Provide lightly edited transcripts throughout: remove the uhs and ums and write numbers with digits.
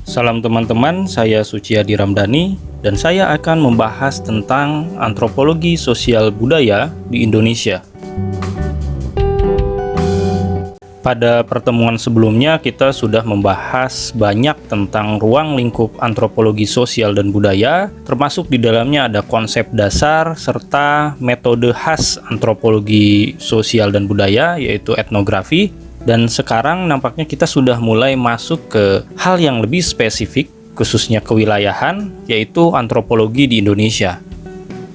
Salam teman-teman, saya Suciadi Ramdhani dan saya akan membahas tentang antropologi sosial budaya di Indonesia. Pada pertemuan sebelumnya kita sudah membahas banyak tentang ruang lingkup antropologi sosial dan budaya, termasuk di dalamnya ada konsep dasar serta metode khas antropologi sosial dan budaya, yaitu etnografi. Dan sekarang nampaknya kita sudah mulai masuk ke hal yang lebih spesifik, khususnya kewilayahan, yaitu antropologi di Indonesia.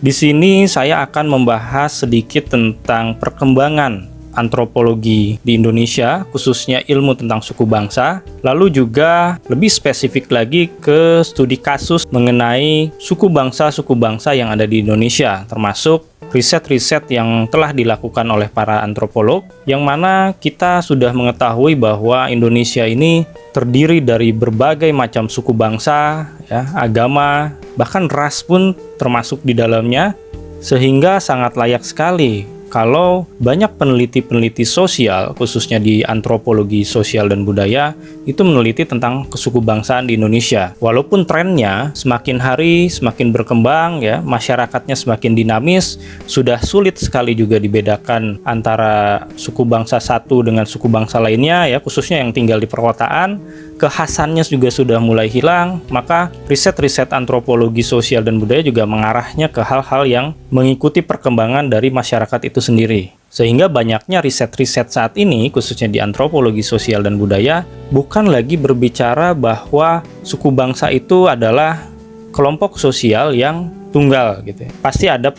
Di sini saya akan membahas sedikit tentang perkembangan antropologi di Indonesia, khususnya ilmu tentang suku bangsa, lalu juga lebih spesifik lagi ke studi kasus mengenai suku bangsa yang ada di Indonesia, termasuk riset-riset yang telah dilakukan oleh para antropolog, yang mana kita sudah mengetahui bahwa Indonesia ini terdiri dari berbagai macam suku bangsa, agama, bahkan ras pun termasuk di dalamnya, sehingga sangat layak sekali kalau banyak peneliti-peneliti sosial, khususnya di antropologi sosial dan budaya, itu meneliti tentang kesukubangsaan di Indonesia. Walaupun trennya semakin hari semakin berkembang, masyarakatnya semakin dinamis, sudah sulit sekali juga dibedakan antara suku bangsa satu dengan suku bangsa lainnya, khususnya yang tinggal di perkotaan. Kekhasannya juga sudah mulai hilang, maka riset-riset antropologi sosial dan budaya juga mengarahnya ke hal-hal yang mengikuti perkembangan dari masyarakat itu sendiri. Sehingga banyaknya riset-riset saat ini, khususnya di antropologi sosial dan budaya, bukan lagi berbicara bahwa suku bangsa itu adalah kelompok sosial yang tunggal gitu. Pasti ada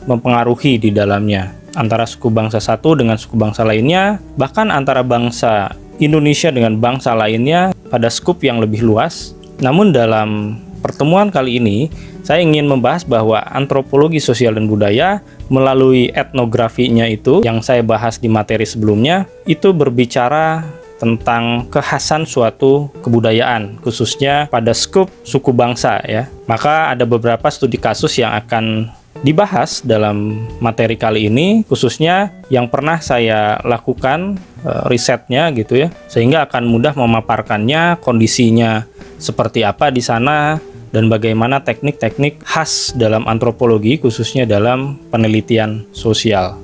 mempengaruhi di dalamnya antara suku bangsa satu dengan suku bangsa lainnya, bahkan antara bangsa Indonesia dengan bangsa lainnya pada skup yang lebih luas. Namun dalam pertemuan kali ini saya ingin membahas bahwa antropologi sosial dan budaya melalui etnografinya itu yang saya bahas di materi sebelumnya, itu berbicara tentang kekhasan suatu kebudayaan, khususnya pada skup suku bangsa Maka ada beberapa studi kasus yang akan dibahas dalam materi kali ini, khususnya yang pernah saya lakukan risetnya gitu sehingga akan mudah memaparkannya, kondisinya seperti apa di sana, dan bagaimana teknik-teknik khas dalam antropologi, khususnya dalam penelitian sosial.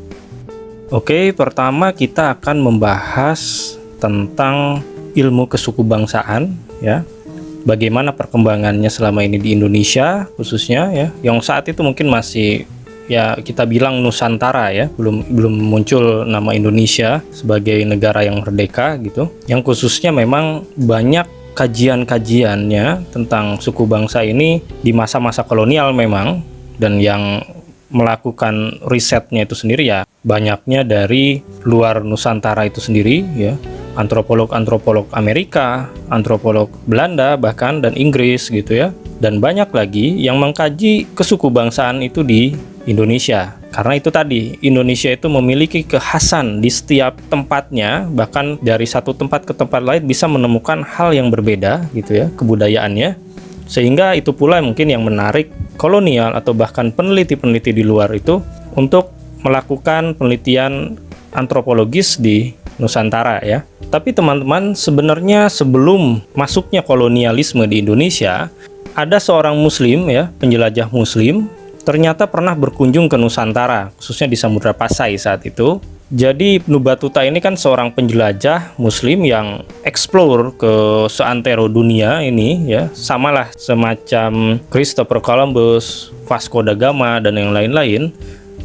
Oke, pertama kita akan membahas tentang ilmu kesukubangsaan bagaimana perkembangannya selama ini di Indonesia khususnya yang saat itu mungkin masih kita bilang Nusantara belum muncul nama Indonesia sebagai negara yang merdeka gitu, yang khususnya memang banyak kajian-kajiannya tentang suku bangsa ini di masa-masa kolonial memang, dan yang melakukan risetnya itu sendiri banyaknya dari luar Nusantara itu sendiri antropolog-antropolog Amerika, antropolog Belanda bahkan, dan Inggris gitu dan banyak lagi yang mengkaji kesukubangsaan itu di Indonesia. Karena itu tadi, Indonesia itu memiliki kekhasan di setiap tempatnya, bahkan dari satu tempat ke tempat lain bisa menemukan hal yang berbeda gitu kebudayaannya. Sehingga itu pula mungkin yang menarik kolonial atau bahkan peneliti-peneliti di luar itu untuk melakukan penelitian antropologis di Nusantara Tapi teman-teman, sebenarnya sebelum masuknya kolonialisme di Indonesia, ada seorang muslim penjelajah muslim, ternyata pernah berkunjung ke Nusantara, khususnya di Samudra Pasai saat itu. Jadi Ibnu Battuta ini kan seorang penjelajah muslim yang explore ke seantero dunia ini samalah semacam Christopher Columbus, Vasco da Gama, dan yang lain-lain.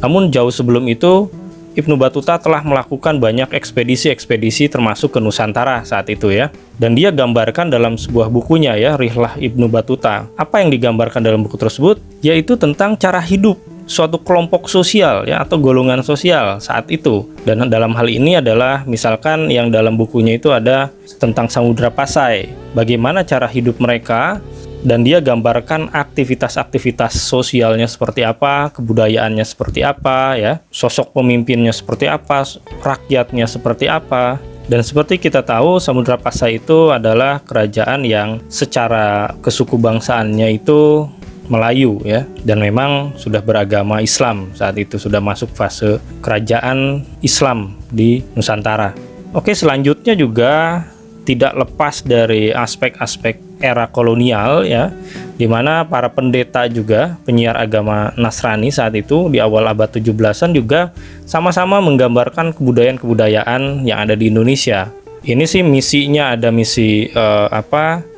Namun jauh sebelum itu Ibnu Battuta telah melakukan banyak ekspedisi-ekspedisi termasuk ke Nusantara saat itu Dan dia gambarkan dalam sebuah bukunya Rihlah Ibnu Battuta. Apa yang digambarkan dalam buku tersebut? Yaitu tentang cara hidup suatu kelompok sosial atau golongan sosial saat itu. Dan dalam hal ini adalah misalkan yang dalam bukunya itu ada tentang Samudra Pasai. Bagaimana cara hidup mereka, dan dia gambarkan aktivitas-aktivitas sosialnya seperti apa, kebudayaannya seperti apa sosok pemimpinnya seperti apa, rakyatnya seperti apa. Dan seperti kita tahu, Samudra Pasai itu adalah kerajaan yang secara kesukubangsaannya itu Melayu dan memang sudah beragama Islam saat itu, sudah masuk fase kerajaan Islam di Nusantara. Oke, selanjutnya juga tidak lepas dari aspek-aspek era kolonial ya, di mana para pendeta juga penyiar agama Nasrani saat itu di awal abad 17-an juga sama-sama menggambarkan kebudayaan-kebudayaan yang ada di Indonesia. Ini sih misinya, ada misi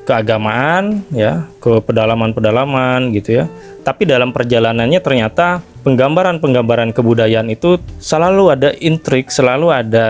keagamaan ya, ke pedalaman-pedalaman gitu ya. Tapi dalam perjalanannya ternyata penggambaran-penggambaran kebudayaan itu selalu ada intrik, selalu ada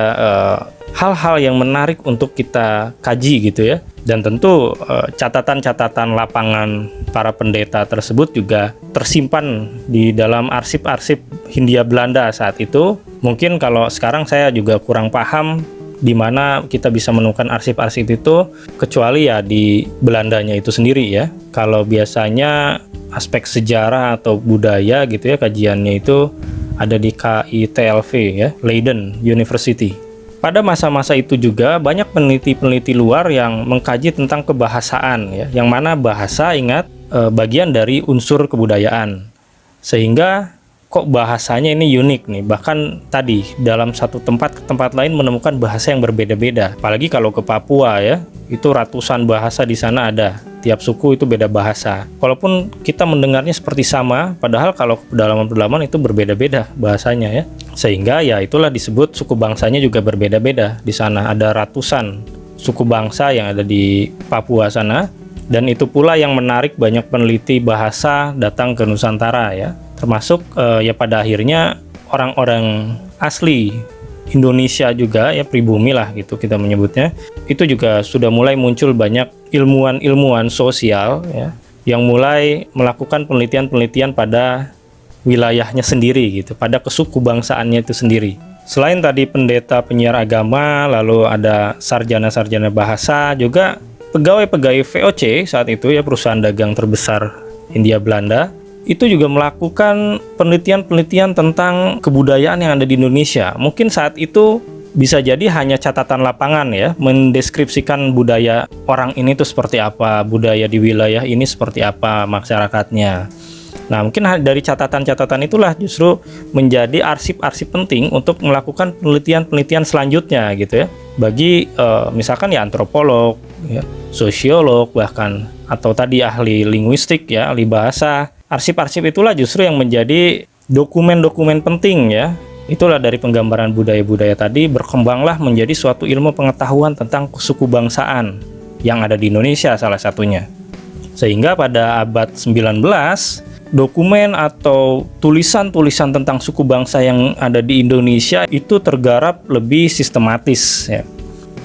hal-hal yang menarik untuk kita kaji gitu ya. Dan tentu catatan-catatan lapangan para pendeta tersebut juga tersimpan di dalam arsip-arsip Hindia Belanda saat itu. Mungkin kalau sekarang saya juga kurang paham di mana kita bisa menemukan arsip-arsip itu, kecuali ya di Belandanya itu sendiri ya. Kalau biasanya aspek sejarah atau budaya gitu ya, kajiannya itu ada di KITLV ya, Leiden University. Pada masa-masa itu juga banyak peneliti-peneliti luar yang mengkaji tentang kebahasaan ya, yang mana bahasa, ingat, bagian dari unsur kebudayaan. Sehingga kok bahasanya ini unik nih, bahkan tadi dalam satu tempat ke tempat lain menemukan bahasa yang berbeda-beda. Apalagi kalau ke Papua ya, itu ratusan bahasa di sana ada. Tiap suku itu beda bahasa. Walaupun kita mendengarnya seperti sama, padahal kalau ke pedalaman-pedalaman itu berbeda-beda bahasanya ya. Sehingga ya itulah disebut suku bangsanya juga berbeda-beda. Di sana ada ratusan suku bangsa yang ada di Papua sana. Dan itu pula yang menarik banyak peneliti bahasa datang ke Nusantara ya. Termasuk ya pada akhirnya orang-orang asli Indonesia juga ya, pribumi lah gitu kita menyebutnya, itu juga sudah mulai muncul banyak ilmuwan-ilmuwan sosial ya, yang mulai melakukan penelitian-penelitian pada wilayahnya sendiri gitu, pada kesuku bangsaannya itu sendiri. Selain tadi pendeta penyiar agama, lalu ada sarjana-sarjana bahasa, juga pegawai-pegawai VOC saat itu ya, perusahaan dagang terbesar Hindia Belanda, itu juga melakukan penelitian-penelitian tentang kebudayaan yang ada di Indonesia. Mungkin saat itu bisa jadi hanya catatan lapangan ya, mendeskripsikan budaya orang ini tuh seperti apa, budaya di wilayah ini seperti apa masyarakatnya. Nah, mungkin dari catatan-catatan itulah justru menjadi arsip-arsip penting untuk melakukan penelitian-penelitian selanjutnya gitu ya. Bagi misalkan ya antropolog, ya, sosiolog bahkan, atau tadi ahli linguistik ya, ahli bahasa. Arsip-arsip itulah justru yang menjadi dokumen-dokumen penting ya. Itulah dari penggambaran budaya-budaya tadi berkembanglah menjadi suatu ilmu pengetahuan tentang suku bangsaan yang ada di Indonesia salah satunya. Sehingga pada abad 19, dokumen atau tulisan-tulisan tentang suku bangsa yang ada di Indonesia itu tergarap lebih sistematis ya.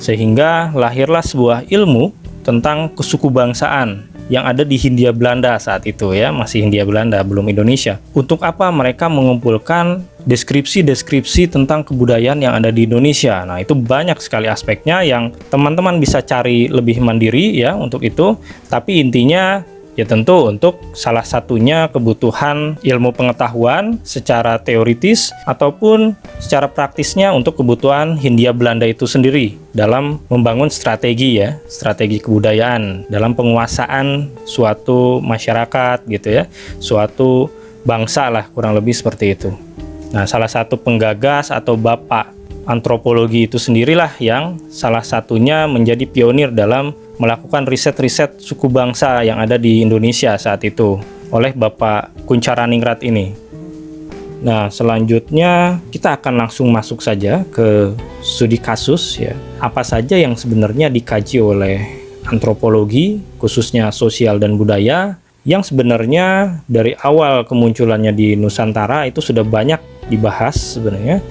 Sehingga lahirlah sebuah ilmu tentang kesuku bangsaan yang ada di Hindia Belanda saat itu ya, masih Hindia Belanda, belum Indonesia. Untuk apa mereka mengumpulkan deskripsi-deskripsi tentang kebudayaan yang ada di Indonesia. Nah, itu banyak sekali aspeknya yang teman-teman bisa cari lebih mandiri ya untuk itu. Tapi intinya ya tentu untuk salah satunya kebutuhan ilmu pengetahuan secara teoritis ataupun secara praktisnya untuk kebutuhan Hindia Belanda itu sendiri dalam membangun strategi ya, strategi kebudayaan dalam penguasaan suatu masyarakat gitu ya, suatu bangsa lah kurang lebih seperti itu. Nah, salah satu penggagas atau bapak antropologi itu sendirilah yang salah satunya menjadi pionir dalam melakukan riset-riset suku bangsa yang ada di Indonesia saat itu oleh Bapak Kuncharaningrat ini. Nah, selanjutnya kita akan langsung masuk saja ke studi kasus ya. Apa saja yang sebenarnya dikaji oleh antropologi, khususnya sosial dan budaya, yang sebenarnya dari awal kemunculannya di Nusantara itu sudah banyak dibahas sebenarnya.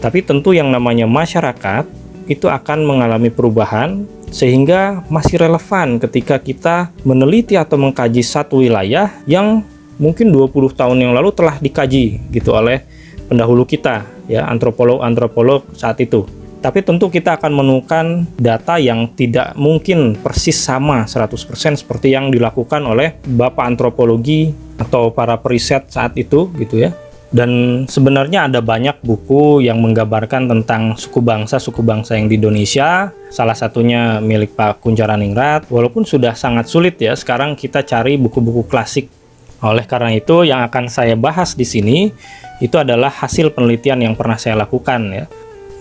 Tapi tentu yang namanya masyarakat itu akan mengalami perubahan sehingga masih relevan ketika kita meneliti atau mengkaji satu wilayah yang mungkin 20 tahun yang lalu telah dikaji gitu oleh pendahulu kita ya, antropolog-antropolog saat itu. Tapi tentu kita akan menemukan data yang tidak mungkin persis sama 100% seperti yang dilakukan oleh bapak antropologi atau para periset saat itu gitu ya. Dan sebenarnya ada banyak buku yang menggambarkan tentang suku bangsa yang di Indonesia. Salah satunya milik Pak Kuncharaningrat. Walaupun sudah sangat sulit ya, sekarang kita cari buku-buku klasik. Oleh karena itu, yang akan saya bahas di sini itu adalah hasil penelitian yang pernah saya lakukan ya.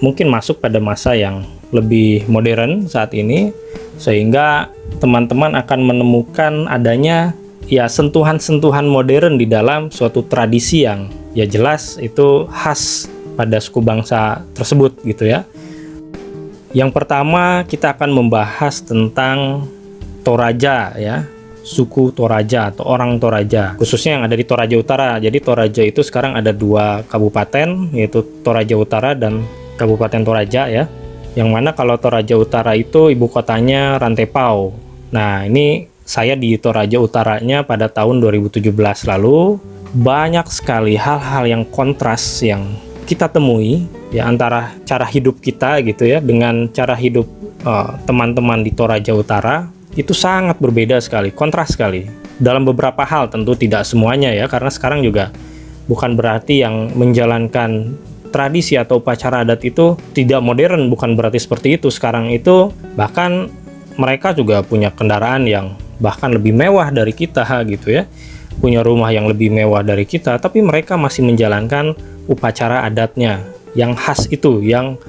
Mungkin masuk pada masa yang lebih modern saat ini, sehingga teman-teman akan menemukan adanya ya sentuhan-sentuhan modern di dalam suatu tradisi yang ya jelas itu khas pada suku bangsa tersebut gitu ya. Yang pertama kita akan membahas tentang Toraja ya, suku Toraja atau orang Toraja, khususnya yang ada di Toraja Utara. Jadi Toraja itu sekarang ada 2 kabupaten, yaitu Toraja Utara dan Kabupaten Toraja ya. Yang mana kalau Toraja Utara itu ibu kotanya Rantepao. Nah, ini saya di Toraja Utaranya pada tahun 2017 lalu. Banyak sekali hal-hal yang kontras yang kita temui ya, antara cara hidup kita gitu ya dengan cara hidup teman-teman di Toraja Utara. Itu sangat berbeda sekali, kontras sekali. Dalam beberapa hal, tentu tidak semuanya ya, karena sekarang juga bukan berarti yang menjalankan tradisi atau upacara adat itu tidak modern, bukan berarti seperti itu. Sekarang itu bahkan mereka juga punya kendaraan yang bahkan lebih mewah dari kita gitu ya, punya rumah yang lebih mewah dari kita, tapi mereka masih menjalankan upacara adatnya yang khas itu, yang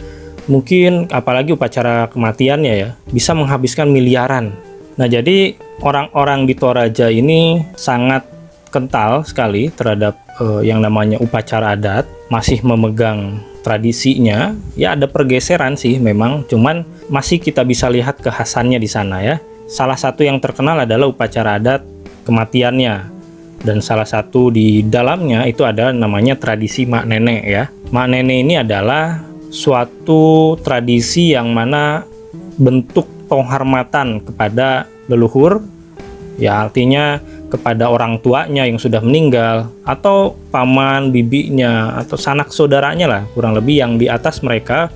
mungkin apalagi upacara kematiannya ya, bisa menghabiskan miliaran. Nah, jadi orang-orang di Toraja ini sangat kental sekali terhadap yang namanya upacara adat, masih memegang tradisinya. Ya ada pergeseran sih memang, cuman masih kita bisa lihat kekhasannya di sana ya. Salah satu yang terkenal adalah upacara adat kematiannya, dan salah satu di dalamnya itu ada namanya tradisi Mak Nenek ya. Mak Nenek ini adalah suatu tradisi yang mana bentuk penghormatan kepada leluhur ya, artinya kepada orang tuanya yang sudah meninggal, atau paman bibinya atau sanak saudaranya lah, kurang lebih yang di atas mereka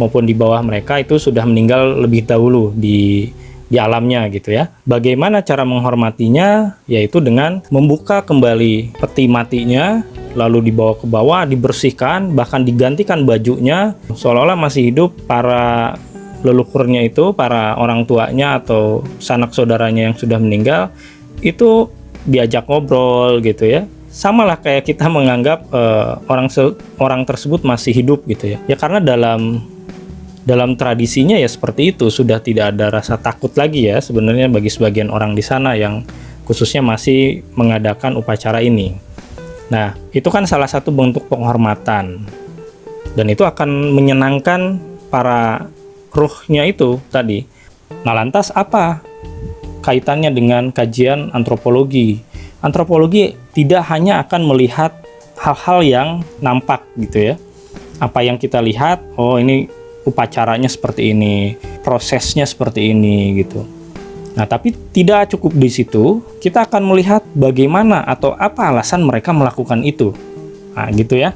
maupun di bawah mereka itu sudah meninggal lebih dahulu di alamnya gitu ya. Bagaimana cara menghormatinya? Yaitu dengan membuka kembali peti matinya, lalu dibawa ke bawah, dibersihkan, bahkan digantikan bajunya seolah-olah masih hidup. Para leluhurnya itu, para orang tuanya atau sanak saudaranya yang sudah meninggal itu diajak ngobrol gitu ya. Sama lah kayak kita menganggap orang tersebut masih hidup gitu ya. Ya karena dalam tradisinya ya seperti itu, sudah tidak ada rasa takut lagi ya sebenarnya bagi sebagian orang di sana yang khususnya masih mengadakan upacara ini. Nah, itu kan salah satu bentuk penghormatan, dan itu akan menyenangkan para ruhnya itu tadi. Nah, lantas apa kaitannya dengan kajian antropologi? Antropologi tidak hanya akan melihat hal-hal yang nampak gitu ya. Apa yang kita lihat, oh ini upacaranya seperti ini, prosesnya seperti ini gitu. Nah, tapi tidak cukup di situ, kita akan melihat bagaimana atau apa alasan mereka melakukan itu. Nah, gitu ya.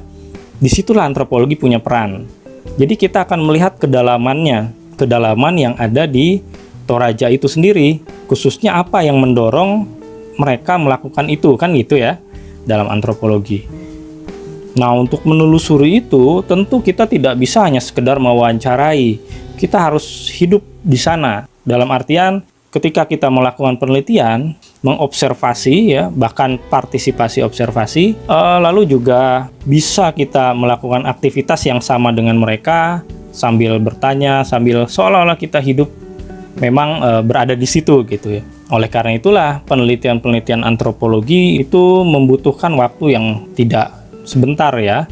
Disitulah antropologi punya peran. Jadi kita akan melihat kedalamannya, kedalaman yang ada di Toraja itu sendiri, khususnya apa yang mendorong mereka melakukan itu, kan gitu ya, dalam antropologi. Nah, untuk menelusuri itu, tentu kita tidak bisa hanya sekedar mewawancarai. Kita harus hidup di sana. Dalam artian, ketika kita melakukan penelitian, mengobservasi ya, bahkan partisipasi observasi, lalu juga bisa kita melakukan aktivitas yang sama dengan mereka, sambil bertanya, sambil seolah-olah kita hidup memang berada di situ gitu ya. Oleh karena itulah penelitian-penelitian antropologi itu membutuhkan waktu yang tidak sebentar ya.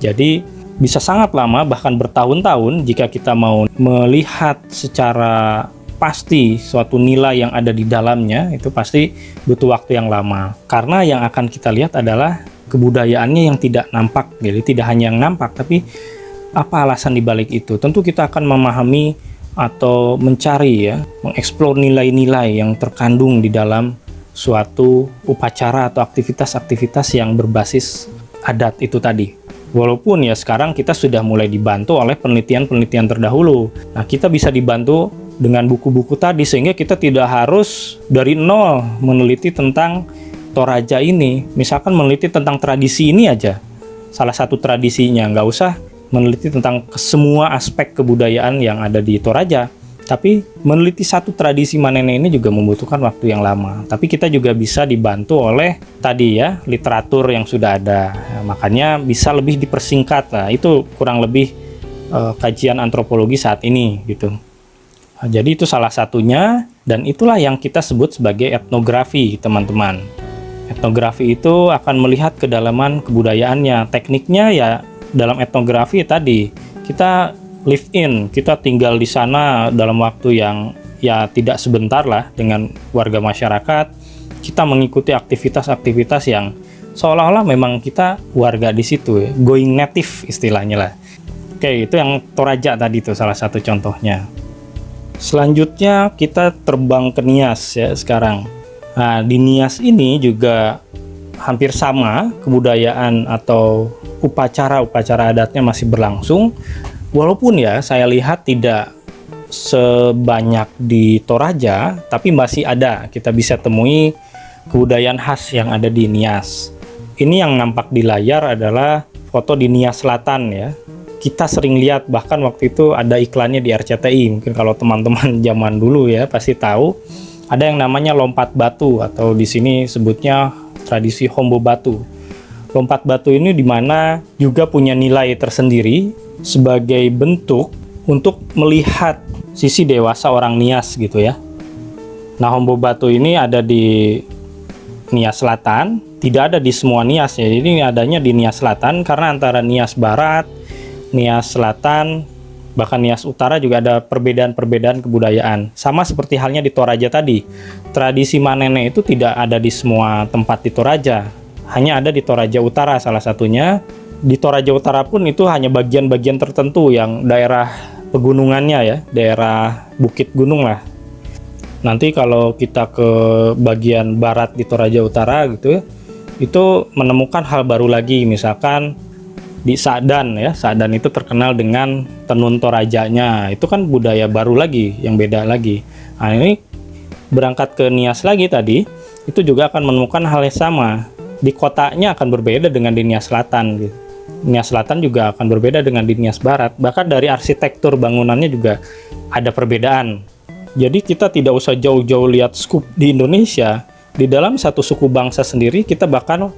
Jadi bisa sangat lama, bahkan bertahun-tahun jika kita mau melihat secara pasti suatu nilai yang ada di dalamnya, itu pasti butuh waktu yang lama. Karena yang akan kita lihat adalah kebudayaannya yang tidak nampak. Jadi tidak hanya yang nampak, tapi apa alasan dibalik itu. Tentu kita akan memahami atau mencari ya, mengeksplor nilai-nilai yang terkandung di dalam suatu upacara atau aktivitas-aktivitas yang berbasis adat itu tadi. Walaupun ya sekarang kita sudah mulai dibantu oleh penelitian-penelitian terdahulu. Nah, kita bisa dibantu dengan buku-buku tadi, sehingga kita tidak harus dari nol meneliti tentang Toraja ini. Misalkan meneliti tentang tradisi ini aja, salah satu tradisinya, nggak usah meneliti tentang semua aspek kebudayaan yang ada di Toraja. Tapi meneliti satu tradisi Manene ini juga membutuhkan waktu yang lama. Tapi kita juga bisa dibantu oleh tadi ya, literatur yang sudah ada. Nah, makanya bisa lebih dipersingkat lah. Itu kurang lebih kajian antropologi saat ini gitu. Nah, jadi itu salah satunya, dan itulah yang kita sebut sebagai etnografi, teman-teman. Etnografi itu akan melihat kedalaman kebudayaannya. Tekniknya ya dalam etnografi tadi kita live in, kita tinggal di sana dalam waktu yang ya tidak sebentar lah dengan warga masyarakat. Kita mengikuti aktivitas-aktivitas yang seolah-olah memang kita warga di situ, ya. Going native istilahnya lah. Oke, itu yang Toraja tadi tuh salah satu contohnya. Selanjutnya kita terbang ke Nias ya sekarang. Nah, di Nias ini juga hampir sama, kebudayaan atau upacara-upacara adatnya masih berlangsung. Walaupun ya saya lihat tidak sebanyak di Toraja, tapi masih ada, kita bisa temui kebudayaan khas yang ada di Nias. Ini yang nampak di layar adalah foto di Nias Selatan ya. Kita sering lihat, bahkan waktu itu ada iklannya di RCTI. Mungkin kalau teman-teman zaman dulu ya pasti tahu, ada yang namanya lompat batu, atau di sini sebutnya tradisi Hombo Batu. Lompat batu ini dimana juga punya nilai tersendiri sebagai bentuk untuk melihat sisi dewasa orang Nias gitu ya. Nah, Hombo Batu ini ada di Nias Selatan, tidak ada di semua Nias ya. Ini adanya di Nias Selatan karena antara Nias Barat, Nias Selatan, bahkan Nias Utara juga ada perbedaan-perbedaan kebudayaan. Sama seperti halnya di Toraja tadi. Tradisi manene itu tidak ada di semua tempat di Toraja. Hanya ada di Toraja Utara salah satunya. Di Toraja Utara pun itu hanya bagian-bagian tertentu yang daerah pegunungannya ya, daerah bukit gunung lah. Nanti kalau kita ke bagian barat di Toraja Utara gitu ya, itu menemukan hal baru lagi, misalkan di Sa'dan ya. Sa'dan itu terkenal dengan tenun Torajanya. Itu kan budaya baru lagi, yang beda lagi. Nah, ini berangkat ke Nias lagi tadi, itu juga akan menemukan hal yang sama. Di kotanya akan berbeda dengan di Nias Selatan gitu. Nias Selatan juga akan berbeda dengan di Nias Barat. Bahkan dari arsitektur bangunannya juga ada perbedaan. Jadi kita tidak usah jauh-jauh lihat skup di Indonesia. Di dalam satu suku bangsa sendiri kita bahkan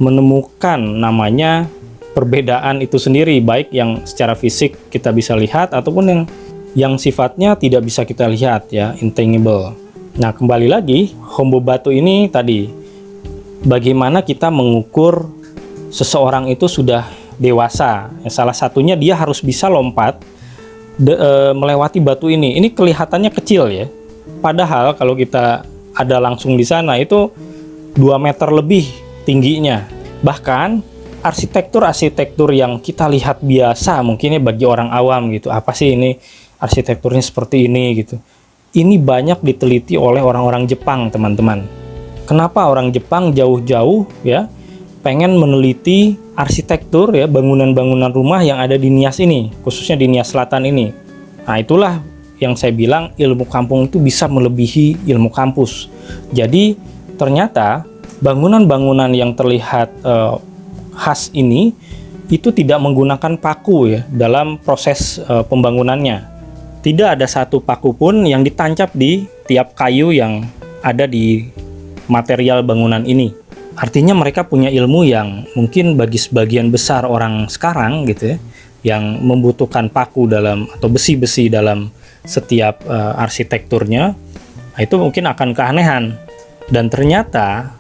menemukan namanya perbedaan itu sendiri, baik yang secara fisik kita bisa lihat ataupun yang sifatnya tidak bisa kita lihat ya, intangible. Nah, kembali lagi, Hombo Batu ini tadi, bagaimana kita mengukur seseorang itu sudah dewasa. Salah satunya dia harus bisa lompat melewati batu ini. Ini kelihatannya kecil ya, padahal kalau kita ada langsung di sana itu 2 meter lebih tingginya. Bahkan arsitektur yang kita lihat biasa mungkinnya bagi orang awam gitu, apa sih ini arsitekturnya seperti ini gitu. Ini banyak diteliti oleh orang-orang Jepang, teman-teman. Kenapa orang Jepang jauh-jauh ya pengen meneliti arsitektur ya, bangunan-bangunan rumah yang ada di Nias ini, khususnya di Nias Selatan ini. Nah, itulah yang saya bilang ilmu kampung itu bisa melebihi ilmu kampus. Jadi ternyata bangunan-bangunan yang terlihat khas ini itu tidak menggunakan paku ya dalam proses pembangunannya. Tidak ada satu paku pun yang ditancap di tiap kayu yang ada di material bangunan ini. Artinya mereka punya ilmu yang mungkin bagi sebagian besar orang sekarang gitu ya, yang membutuhkan paku dalam atau besi-besi dalam setiap arsitekturnya, nah, itu mungkin akan keanehan. Dan ternyata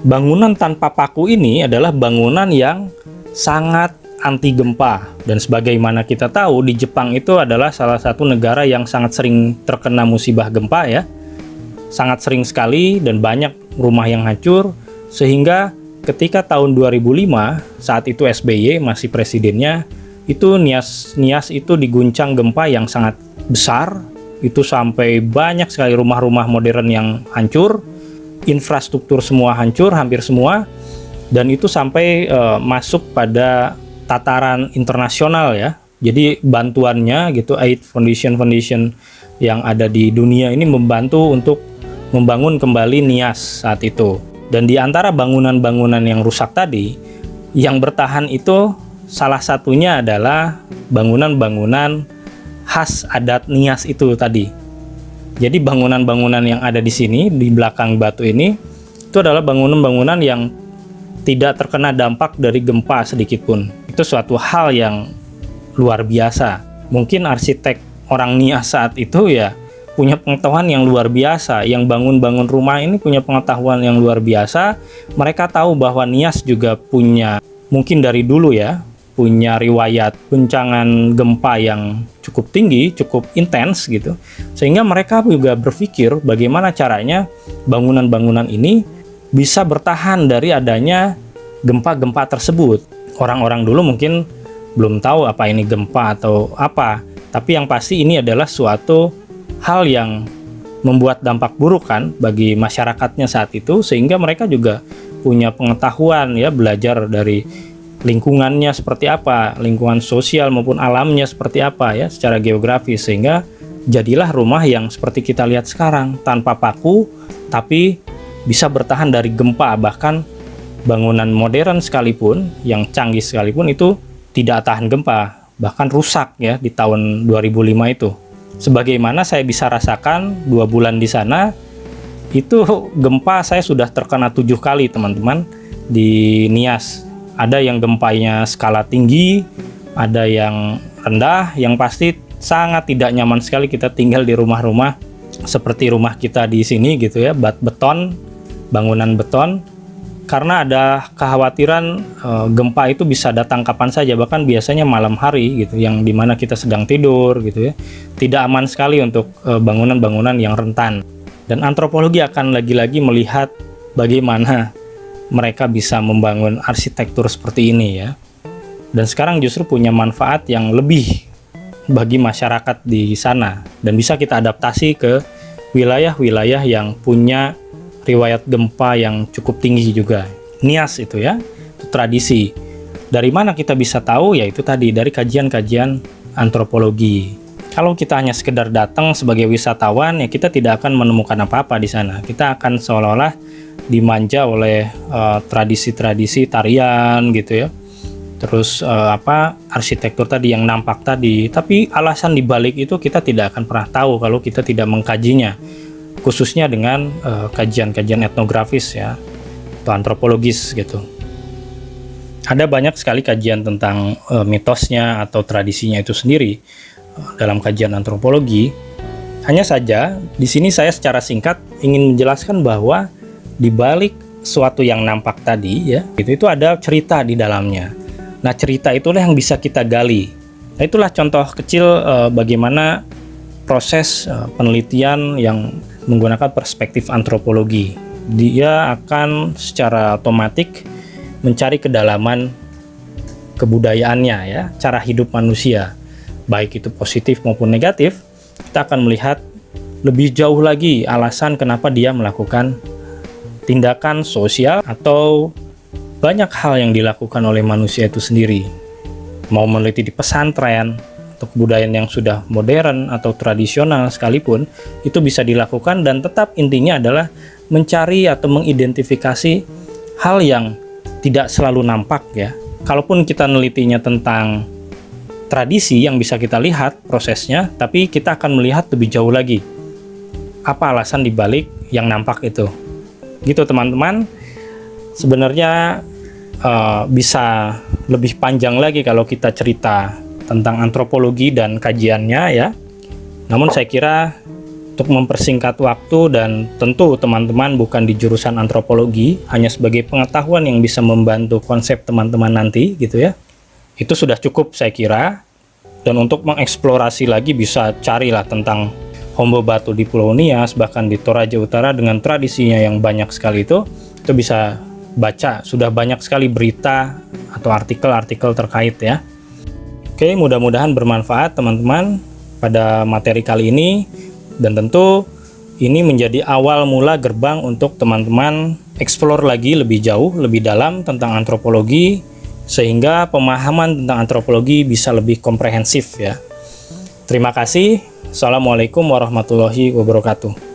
bangunan tanpa paku ini adalah bangunan yang sangat anti gempa. Dan sebagaimana kita tahu, di Jepang itu adalah salah satu negara yang sangat sering terkena musibah gempa ya. Sangat sering sekali dan banyak rumah yang hancur, sehingga ketika tahun 2005, saat itu SBY masih presidennya, itu Nias itu diguncang gempa yang sangat besar. Itu sampai banyak sekali rumah-rumah modern yang hancur, infrastruktur semua hancur, hampir semua, dan itu sampai masuk pada tataran internasional ya. Jadi bantuannya gitu, aid foundation yang ada di dunia ini membantu untuk membangun kembali Nias saat itu. Dan di antara bangunan-bangunan yang rusak tadi, yang bertahan itu salah satunya adalah bangunan-bangunan khas adat Nias itu tadi. Jadi bangunan-bangunan yang ada di sini, di belakang batu ini, itu adalah bangunan-bangunan yang tidak terkena dampak dari gempa sedikit pun. Itu suatu hal yang luar biasa. Mungkin arsitek orang Nias saat itu ya punya pengetahuan yang luar biasa, yang bangun-bangun rumah ini punya pengetahuan yang luar biasa. Mereka tahu bahwa Nias juga punya, mungkin dari dulu ya, punya riwayat guncangan gempa yang cukup tinggi, cukup intens gitu. Sehingga mereka juga berpikir bagaimana caranya bangunan-bangunan ini bisa bertahan dari adanya gempa-gempa tersebut. Orang-orang dulu mungkin belum tahu apa ini gempa atau apa, tapi yang pasti ini adalah suatu hal yang membuat dampak buruk kan bagi masyarakatnya saat itu, sehingga mereka juga punya pengetahuan ya, belajar dari lingkungannya seperti apa, lingkungan sosial maupun alamnya seperti apa ya secara geografis, sehingga jadilah rumah yang seperti kita lihat sekarang, tanpa paku tapi bisa bertahan dari gempa. Bahkan bangunan modern sekalipun, yang canggih sekalipun, itu tidak tahan gempa, bahkan rusak ya di tahun 2005 itu. Sebagaimana saya bisa rasakan 2 bulan di sana, itu gempa saya sudah terkena 7 kali teman-teman di Nias. Ada yang gempanya skala tinggi, ada yang rendah, yang pasti sangat tidak nyaman sekali kita tinggal di rumah-rumah seperti rumah kita di sini gitu ya, beton, bangunan beton, karena ada kekhawatiran gempa itu bisa datang kapan saja, bahkan biasanya malam hari gitu, yang dimana kita sedang tidur gitu ya. Tidak aman sekali untuk bangunan-bangunan yang rentan. Dan antropologi akan lagi-lagi melihat bagaimana mereka bisa membangun arsitektur seperti ini ya. Dan sekarang justru punya manfaat yang lebih bagi masyarakat di sana, dan bisa kita adaptasi ke wilayah-wilayah yang punya riwayat gempa yang cukup tinggi juga. Nias itu ya, itu tradisi. Dari mana kita bisa tahu? Ya itu tadi, dari kajian-kajian antropologi. Kalau kita hanya sekedar datang sebagai wisatawan, ya kita tidak akan menemukan apa-apa di sana. Kita akan seolah-olah dimanja oleh tradisi-tradisi tarian gitu ya. Terus arsitektur tadi yang nampak tadi. Tapi alasan dibalik itu kita tidak akan pernah tahu kalau kita tidak mengkajinya. Khususnya dengan kajian-kajian etnografis ya, atau antropologis gitu. Ada banyak sekali kajian tentang mitosnya atau tradisinya itu sendiri dalam kajian antropologi. Hanya saja di sini saya secara singkat ingin menjelaskan bahwa di balik suatu yang nampak tadi ya, itu ada cerita di dalamnya. Nah, cerita itulah yang bisa kita gali. Nah, itulah contoh kecil bagaimana proses penelitian yang menggunakan perspektif antropologi. Dia akan secara otomatis mencari kedalaman kebudayaannya ya, cara hidup manusia, baik itu positif maupun negatif. Kita akan melihat lebih jauh lagi alasan kenapa dia melakukan tindakan sosial atau banyak hal yang dilakukan oleh manusia itu sendiri. Mau meneliti di pesantren atau kebudayaan yang sudah modern atau tradisional sekalipun, itu bisa dilakukan, dan tetap intinya adalah mencari atau mengidentifikasi hal yang tidak selalu nampak ya. Kalaupun kita nelitinya tentang tradisi yang bisa kita lihat prosesnya, tapi kita akan melihat lebih jauh lagi apa alasan dibalik yang nampak itu. Gitu teman-teman. Sebenarnya bisa lebih panjang lagi kalau kita cerita tentang antropologi dan kajiannya ya. Namun saya kira untuk mempersingkat waktu, dan tentu teman-teman bukan di jurusan antropologi, hanya sebagai pengetahuan yang bisa membantu konsep teman-teman nanti gitu ya, itu sudah cukup saya kira. Dan untuk mengeksplorasi lagi bisa carilah tentang Hombo Batu di Pulau Nias, bahkan di Toraja Utara dengan tradisinya yang banyak sekali itu bisa baca, sudah banyak sekali berita atau artikel-artikel terkait ya. Oke, mudah-mudahan bermanfaat teman-teman pada materi kali ini, dan tentu ini menjadi awal mula gerbang untuk teman-teman eksplor lagi lebih jauh, lebih dalam tentang antropologi, sehingga pemahaman tentang antropologi bisa lebih komprehensif ya. Terima kasih. Assalamualaikum warahmatullahi wabarakatuh.